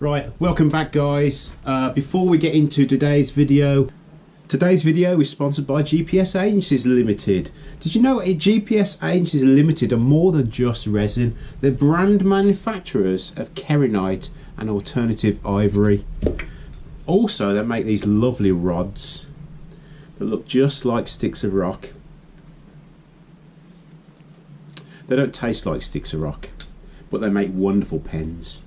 Right, welcome back guys. Before we get into today's video is sponsored by GPS Agencies Limited. Did you know GPS Agencies Limited are more than just resin? They're brand manufacturers of kerinite and alternative ivory. Also, they make these lovely rods that look just like sticks of rock. They don't taste like sticks of rock, but they make wonderful pens.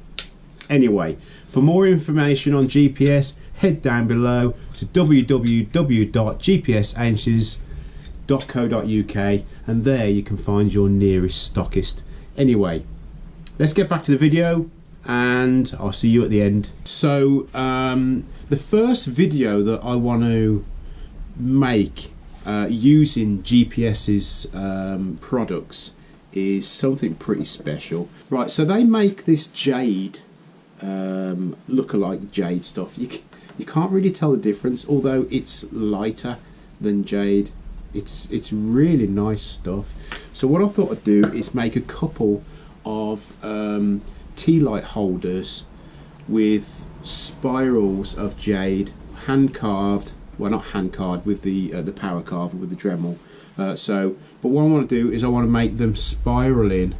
Anyway, for more information on GPS, head down below to www.gpsagencies.co.uk and there you can find your nearest stockist. Anyway, let's get back to the video and I'll see you at the end. So the first video that I want to make using GPS's products is something pretty special. Right, so they make this Jade look-alike Jade stuff. You can't really tell the difference, although it's lighter than Jade. It's really nice stuff. So what I thought I'd do is make a couple of tealite holders with spirals of Jade, hand carved. Well, not hand carved, with the power carve with the Dremel. But what I want to do is I want to make them spiraling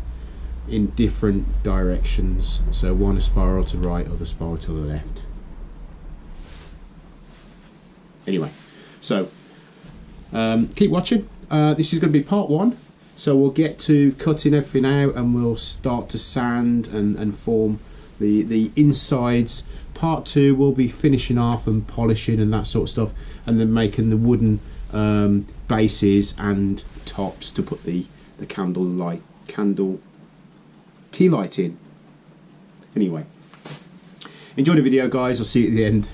in different directions. So one a spiral to the right, other spiral to the left. Anyway, so keep watching. This is going to be part one. So we'll get to cutting everything out and we'll start to sand and form the insides. Part two will be finishing off and polishing and that sort of stuff, and then making the wooden bases and tops to put the candle tea light in. Anyway, enjoy the video guys, I'll see you at the end.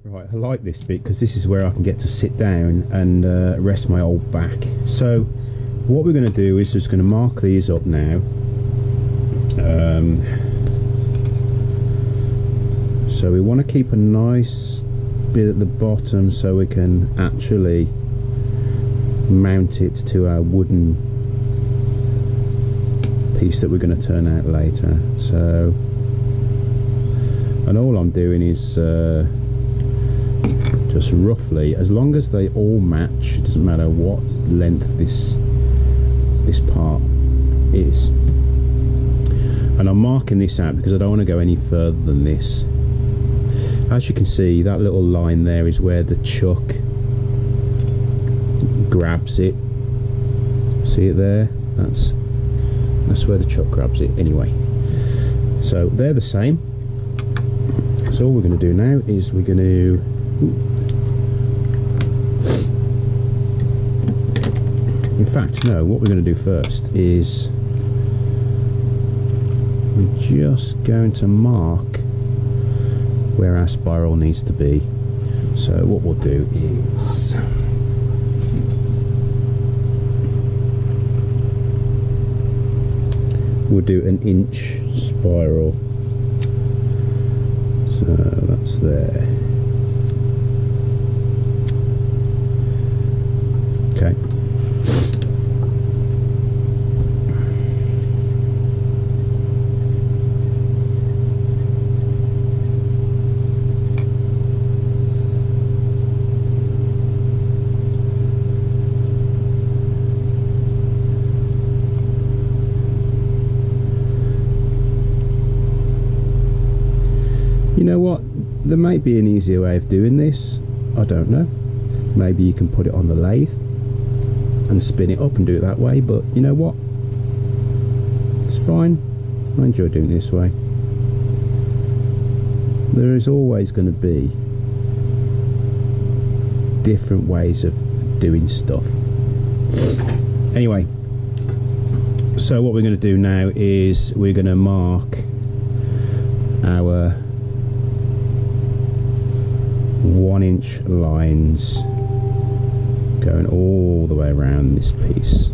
Right, I like this bit because this is where I can get to sit down and rest my old back. So what we're going to do is just going to mark these up now. So we want to keep a nice bit at the bottom so we can actually mount it to our wooden piece that we're going to turn out later. So, and all I'm doing is just roughly, as long as they all match, it doesn't matter what length this part is. And I'm marking this out because I don't want to go any further than this. As you can see, that little line there is where the chuck grabs it. See it there? That's where the chuck grabs it. Anyway, so they're the same. So all we're going to do now is we're going to in fact, no, what we're going to do first is we're just going to mark where our spiral needs to be. So what we'll do is we'll do an inch spiral. So that's there. Okay. You know what? There might be an easier way of doing this. I don't know. Maybe you can put it on the lathe and spin it up and do it that way, but you know what? It's fine. I enjoy doing it this way. There is always going to be different ways of doing stuff. Anyway, So what we're going to do now is we're going to mark our 1-inch lines going all the way around this piece.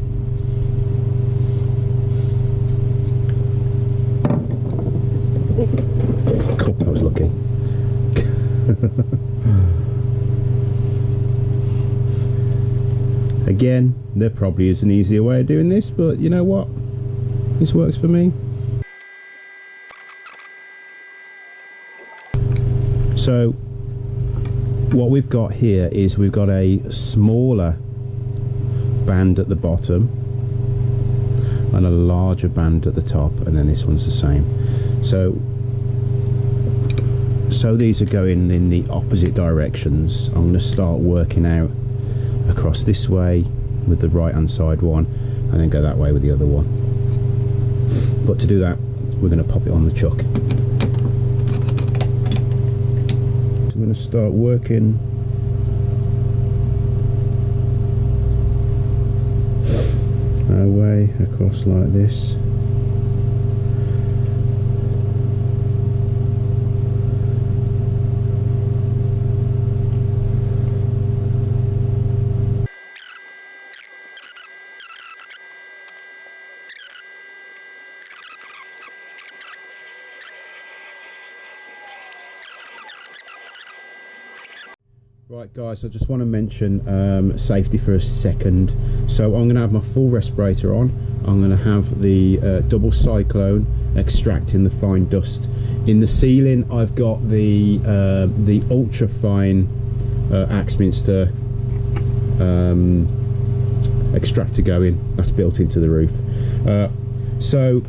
Cool, I was lucky. Again, there probably is an easier way of doing this, but you know what? This works for me. So what we've got here is we've got a smaller band at the bottom and a larger band at the top, and then this one's the same. So these are going in the opposite directions. I'm going to start working out across this way with the right hand side one, and then go that way with the other one. But to do that, we're going to pop it on the chuck. So I'm going to start working our way across like this. Right guys, I just want to mention safety for a second. So I'm going to have my full respirator on. I'm going to have the double cyclone extracting the fine dust. In the ceiling I've got the ultra fine Axminster extractor going. That's built into the roof. So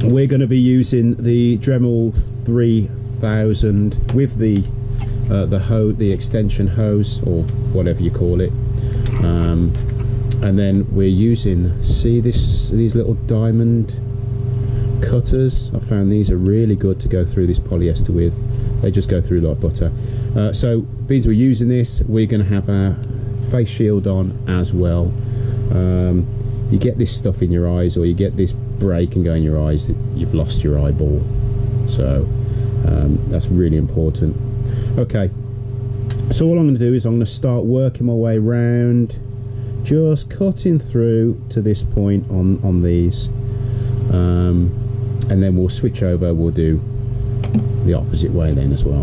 we're going to be using the Dremel 3000 with the extension hose, or whatever you call it, and then we're using, see these little diamond cutters. I found these are really good to go through this polyester with. They just go through like butter. So being we're using this, we're going to have our face shield on as well. You get this stuff in your eyes, or you get this break and go in your eyes, that you've lost your eyeball. So that's really important. Okay, so all I'm going to do is I'm going to start working my way around, just cutting through to this point on these, and then we'll switch over, we'll do the opposite way then as well.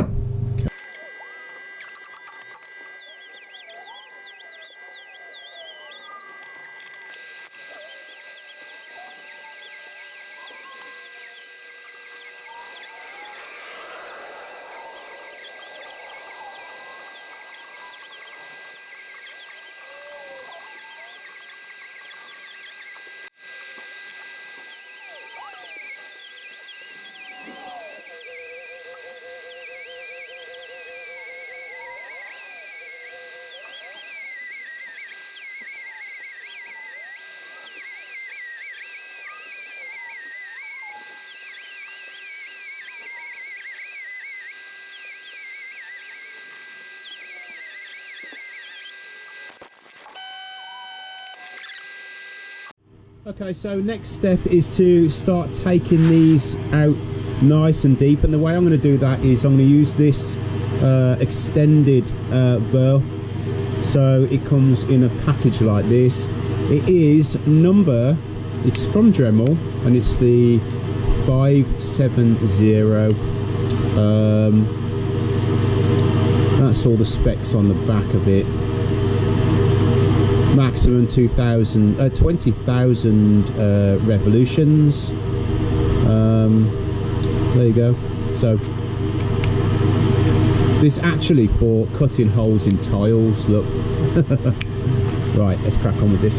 Okay, so next step is to start taking these out nice and deep, and the way I'm going to do that is I'm going to use this extended burr. So it comes in a package like this. It is it's from Dremel, and it's the 570. That's all the specs on the back of it. Maximum 20,000 revolutions. There you go. So this actually for cutting holes in tiles. Look. Right, let's crack on with this.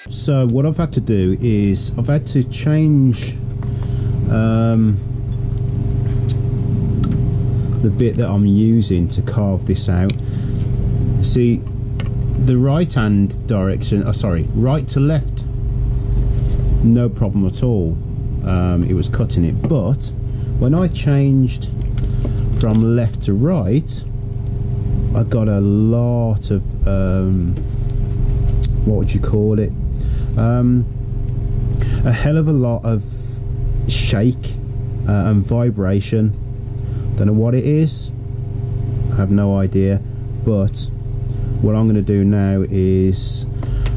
So what I've had to do is I've had to change the bit that I'm using to carve this out. See, the right hand direction, right to left, no problem at all. It was cutting it, but when I changed from left to right, I got a lot of what would you call it, a hell of a lot of shake and vibration. Don't know what it is, I have no idea, but what I'm going to do now is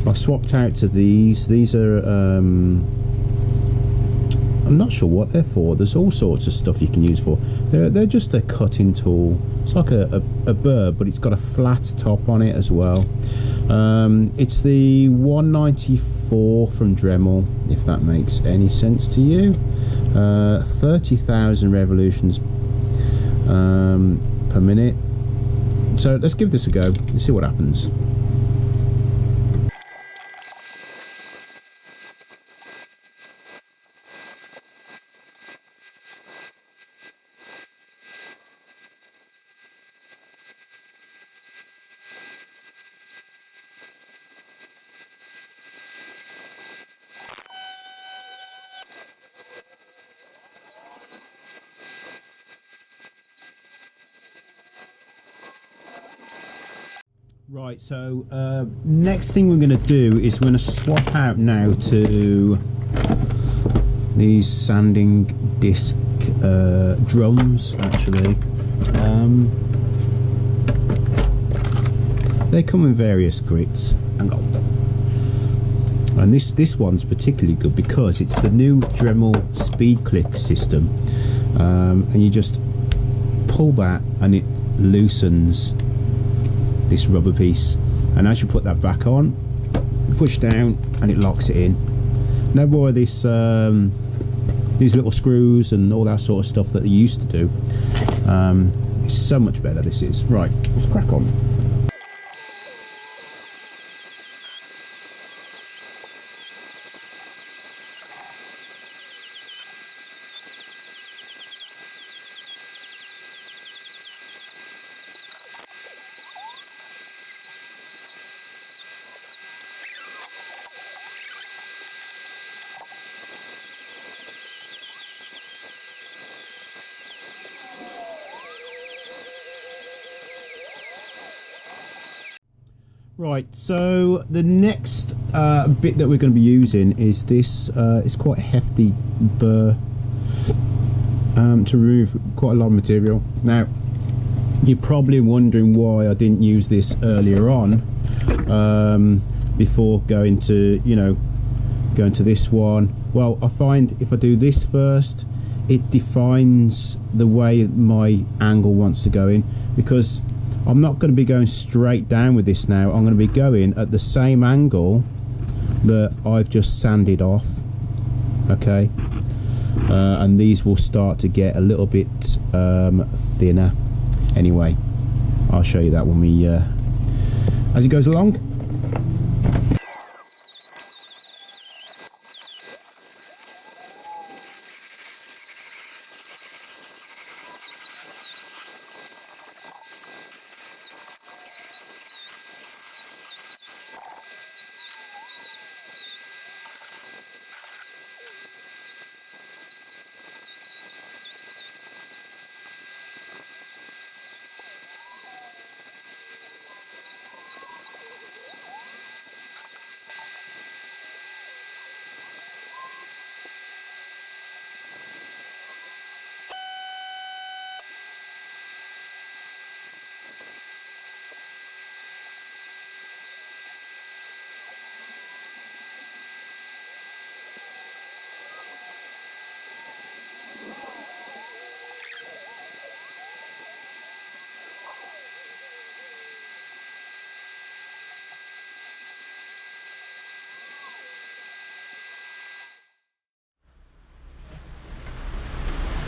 I've swapped out to these are I'm not sure what they're for. There's all sorts of stuff you can use for. They're just a cutting tool. It's like a burr, but it's got a flat top on it as well. It's the 194 from Dremel, if that makes any sense to you. 30,000 revolutions per minute. So let's give this a go. Let's see what happens. Right, so next thing we're going to do is we're going to swap out now to these sanding disc drums. Actually, they come in various grits. Hang on. And this one's particularly good because it's the new Dremel SpeedClic system, and you just pull that and it loosens this rubber piece, and as you put that back on, you push down and it locks it in. No more of this these little screws and all that sort of stuff that they used to do. It's so much better, this is. Right, let's crack on. Right, so the next bit that we're going to be using is this. It's quite a hefty burr to remove quite a lot of material. Now, you're probably wondering why I didn't use this earlier on before going to this one. Well, I find if I do this first, it defines the way my angle wants to go in, because I'm not going to be going straight down with this now. I'm going to be going at the same angle that I've just sanded off. Okay, and these will start to get a little bit thinner. Anyway, I'll show you that when we as it goes along.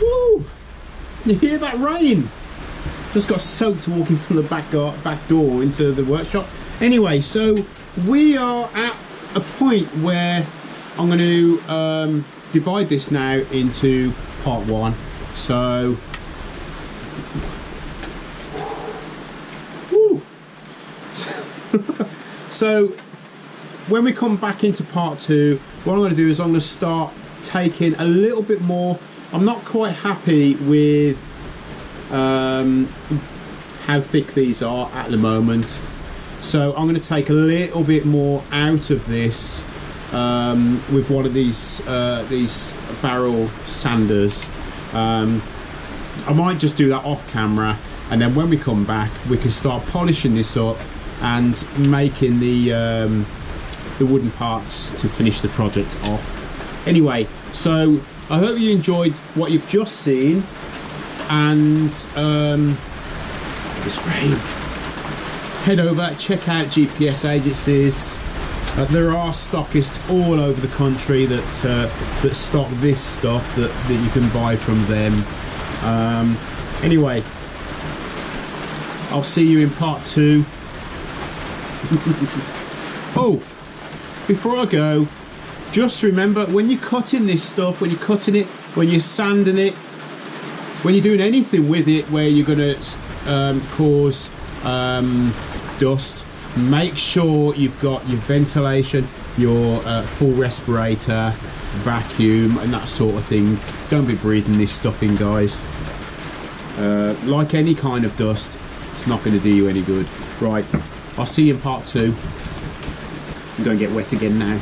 Woo! You hear that rain? Just got soaked walking from the back door into the workshop. Anyway, so we are at a point where I'm going to divide this now into part 1. So, so when we come back into part 2, what I'm going to do is I'm going to start taking a little bit more. I'm not quite happy with how thick these are at the moment, so I'm going to take a little bit more out of this with one of these barrel sanders. I might just do that off camera, and then when we come back we can start polishing this up and making the wooden parts to finish the project off. Anyway, so I hope you enjoyed what you've just seen, and this rain. Head over, check out GPS agencies. There are stockists all over the country that stock this stuff that you can buy from them. Anyway, I'll see you in part 2. Oh, before I go, just remember, when you're cutting this stuff, when you're cutting it, when you're sanding it, when you're doing anything with it where you're going to cause dust, make sure you've got your ventilation, your full respirator, vacuum and that sort of thing. Don't be breathing this stuff in, guys. Like any kind of dust, it's not going to do you any good. Right, I'll see you in part 2. I'm going to get wet again now.